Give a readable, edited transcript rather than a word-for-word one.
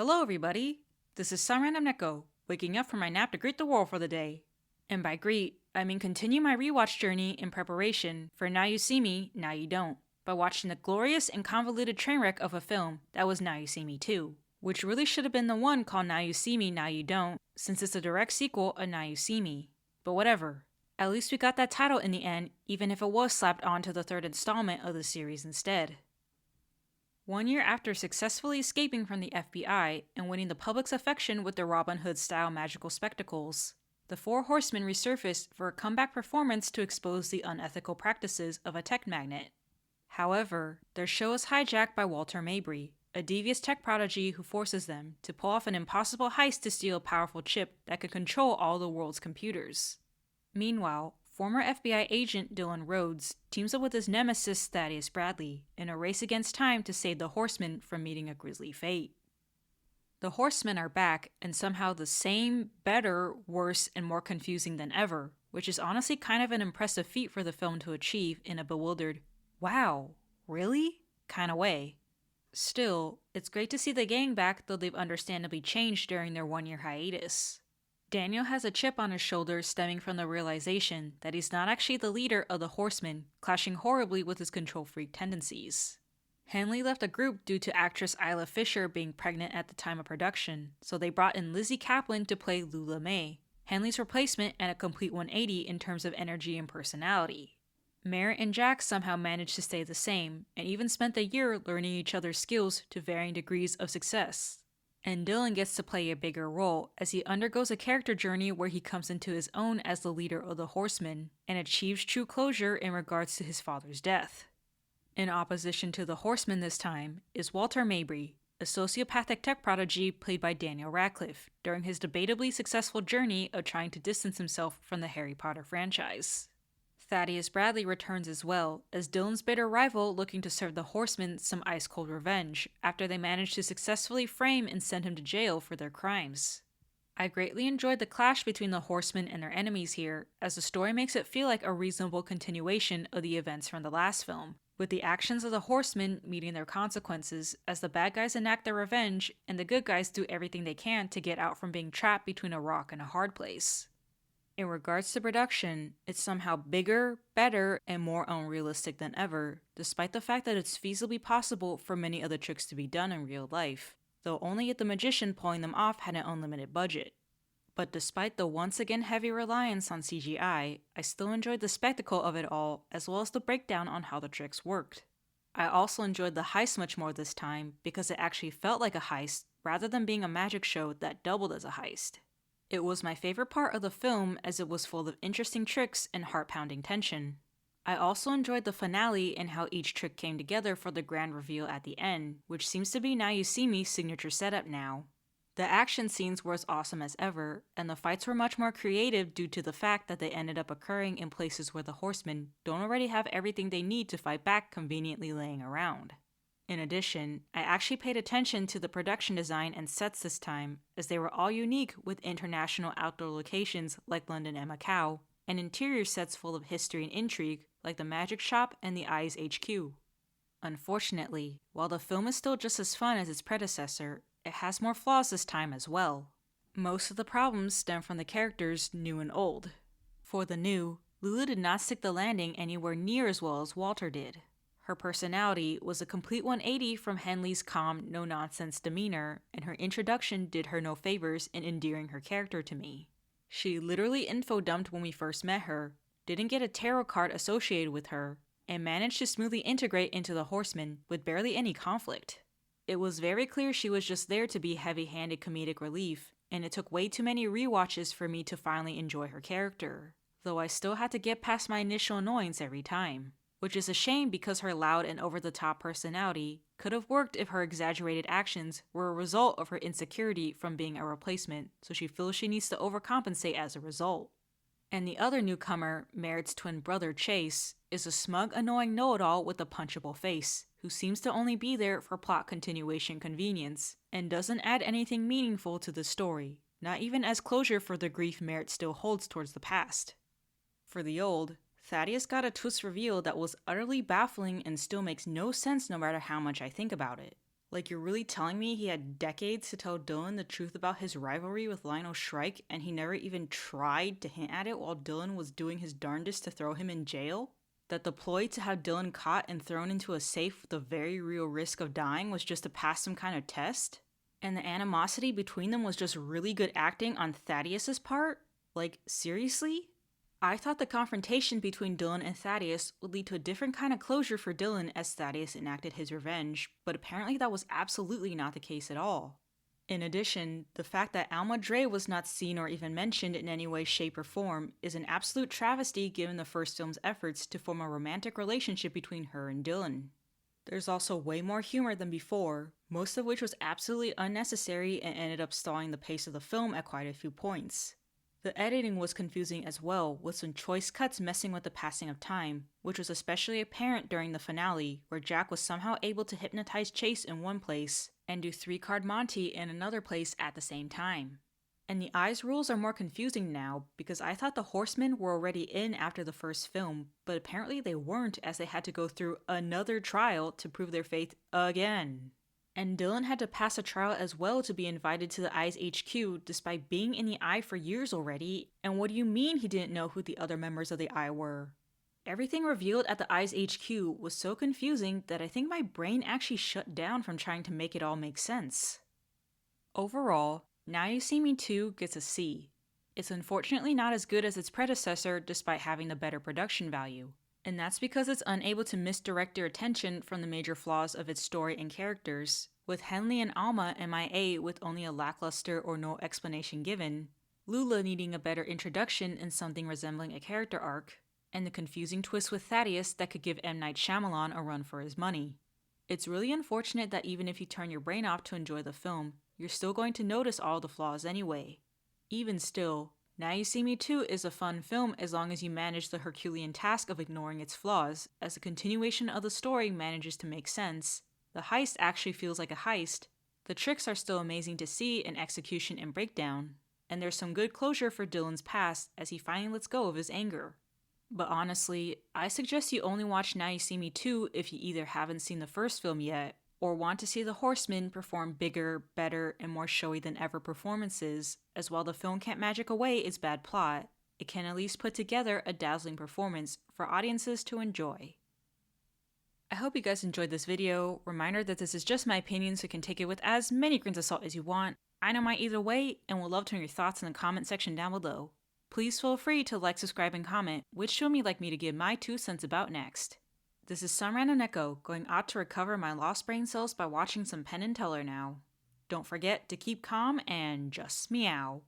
Hello, everybody. This is some random Neko, waking up from my nap to greet the world for the day. And by greet, I mean continue my rewatch journey in preparation for Now You See Me, Now You Don't, by watching the glorious and convoluted train wreck of a film that was Now You See Me 2, which really should have been the one called Now You See Me, Now You Don't, since it's a direct sequel of Now You See Me. But whatever. At least we got that title in the end, even if it was slapped onto the third installment of the series instead. 1 year after successfully escaping from the FBI and winning the public's affection with their Robin Hood-style magical spectacles, the Four Horsemen resurfaced for a comeback performance to expose the unethical practices of a tech magnate. However, their show is hijacked by Walter Mabry, a devious tech prodigy who forces them to pull off an impossible heist to steal a powerful chip that could control all the world's computers. Meanwhile, former FBI agent Dylan Rhodes teams up with his nemesis Thaddeus Bradley in a race against time to save the Horsemen from meeting a grisly fate. The Horsemen are back and somehow the same, better, worse, and more confusing than ever, which is honestly kind of an impressive feat for the film to achieve in a bewildered, wow, really? kind of way. Still, it's great to see the gang back, though they've understandably changed during their 1 year hiatus. Daniel has a chip on his shoulder stemming from the realization that he's not actually the leader of the Horsemen, clashing horribly with his control freak tendencies. Hanley left the group due to actress Isla Fisher being pregnant at the time of production, so they brought in Lizzie Kaplan to play Lula May, Hanley's replacement and a complete 180 in terms of energy and personality. Merritt and Jack somehow managed to stay the same, and even spent the year learning each other's skills to varying degrees of success. And Dylan gets to play a bigger role as he undergoes a character journey where he comes into his own as the leader of the Horsemen and achieves true closure in regards to his father's death. In opposition to the Horsemen this time is Walter Mabry, a sociopathic tech prodigy played by Daniel Radcliffe during his debatably successful journey of trying to distance himself from the Harry Potter franchise. Thaddeus Bradley returns as well, as Dylan's bitter rival looking to serve the Horsemen some ice-cold revenge after they manage to successfully frame and send him to jail for their crimes. I greatly enjoyed the clash between the Horsemen and their enemies here, as the story makes it feel like a reasonable continuation of the events from the last film, with the actions of the Horsemen meeting their consequences as the bad guys enact their revenge and the good guys do everything they can to get out from being trapped between a rock and a hard place. In regards to production, it's somehow bigger, better, and more unrealistic than ever, despite the fact that it's feasibly possible for many of the tricks to be done in real life, though only if the magician pulling them off had an unlimited budget. But despite the once again heavy reliance on CGI, I still enjoyed the spectacle of it all, as well as the breakdown on how the tricks worked. I also enjoyed the heist much more this time because it actually felt like a heist rather than being a magic show that doubled as a heist. It was my favorite part of the film as it was full of interesting tricks and heart-pounding tension. I also enjoyed the finale and how each trick came together for the grand reveal at the end, which seems to be Now You See Me's signature setup now. The action scenes were as awesome as ever, and the fights were much more creative due to the fact that they ended up occurring in places where the Horsemen don't already have everything they need to fight back conveniently laying around. In addition, I actually paid attention to the production design and sets this time, as they were all unique with international outdoor locations like London and Macau, and interior sets full of history and intrigue like the Magic Shop and the Eyes HQ. Unfortunately, while the film is still just as fun as its predecessor, it has more flaws this time as well. Most of the problems stem from the characters new and old. For the new, Lulu did not stick the landing anywhere near as well as Walter did. Her personality was a complete 180 from Henley's calm, no-nonsense demeanor, and her introduction did her no favors in endearing her character to me. She literally info-dumped when we first met her, didn't get a tarot card associated with her, and managed to smoothly integrate into the Horsemen with barely any conflict. It was very clear she was just there to be heavy-handed comedic relief, and it took way too many rewatches for me to finally enjoy her character, though I still had to get past my initial annoyance every time. Which is a shame because her loud and over-the-top personality could have worked if her exaggerated actions were a result of her insecurity from being a replacement, so she feels she needs to overcompensate as a result. And the other newcomer, Merritt's twin brother Chase, is a smug, annoying know-it-all with a punchable face, who seems to only be there for plot continuation convenience, and doesn't add anything meaningful to the story, not even as closure for the grief Merritt still holds towards the past. For the old, Thaddeus got a twist reveal that was utterly baffling and still makes no sense no matter how much I think about it. Like, you're really telling me he had decades to tell Dylan the truth about his rivalry with Lionel Shrike and he never even tried to hint at it while Dylan was doing his darndest to throw him in jail? That the ploy to have Dylan caught and thrown into a safe with the very real risk of dying was just to pass some kind of test? And the animosity between them was just really good acting on Thaddeus's part? Like, seriously? I thought the confrontation between Dylan and Thaddeus would lead to a different kind of closure for Dylan as Thaddeus enacted his revenge, but apparently that was absolutely not the case at all. In addition, the fact that Alma Dre was not seen or even mentioned in any way, shape, or form is an absolute travesty given the first film's efforts to form a romantic relationship between her and Dylan. There's also way more humor than before, most of which was absolutely unnecessary and ended up stalling the pace of the film at quite a few points. The editing was confusing as well, with some choice cuts messing with the passing of time, which was especially apparent during the finale, where Jack was somehow able to hypnotize Chase in one place and do 3-card Monty in another place at the same time. And the eyes rules are more confusing now, because I thought the Horsemen were already in after the first film, but apparently they weren't as they had to go through another trial to prove their faith again. And Dylan had to pass a trial as well to be invited to the Eye's HQ despite being in the Eye for years already, and what do you mean he didn't know who the other members of the Eye were? Everything revealed at the Eye's HQ was so confusing that I think my brain actually shut down from trying to make it all make sense. Overall, Now You See Me 2 gets a C. It's unfortunately not as good as its predecessor despite having the better production value. And that's because it's unable to misdirect your attention from the major flaws of its story and characters, with Henley and Alma MIA with only a lackluster or no explanation given, Lula needing a better introduction in something resembling a character arc, and the confusing twist with Thaddeus that could give M. Night Shyamalan a run for his money. It's really unfortunate that even if you turn your brain off to enjoy the film, you're still going to notice all the flaws anyway. Even still, Now You See Me 2 is a fun film as long as you manage the Herculean task of ignoring its flaws, as the continuation of the story manages to make sense, the heist actually feels like a heist, the tricks are still amazing to see in execution and breakdown, and there's some good closure for Dylan's past as he finally lets go of his anger. But honestly, I suggest you only watch Now You See Me 2 if you either haven't seen the first film yet, or want to see the Horsemen perform bigger, better, and more showy than ever performances, as while the film can't magic away its bad plot, it can at least put together a dazzling performance for audiences to enjoy. I hope you guys enjoyed this video. Reminder that this is just my opinion, so you can take it with as many grains of salt as you want. I know mine either way, and would love to hear your thoughts in the comment section down below. Please feel free to like, subscribe, and comment which film you'd like me to give my 2 cents about next. This is some random Neko going out to recover my lost brain cells by watching some Penn and Teller now. Don't forget to keep calm and just meow.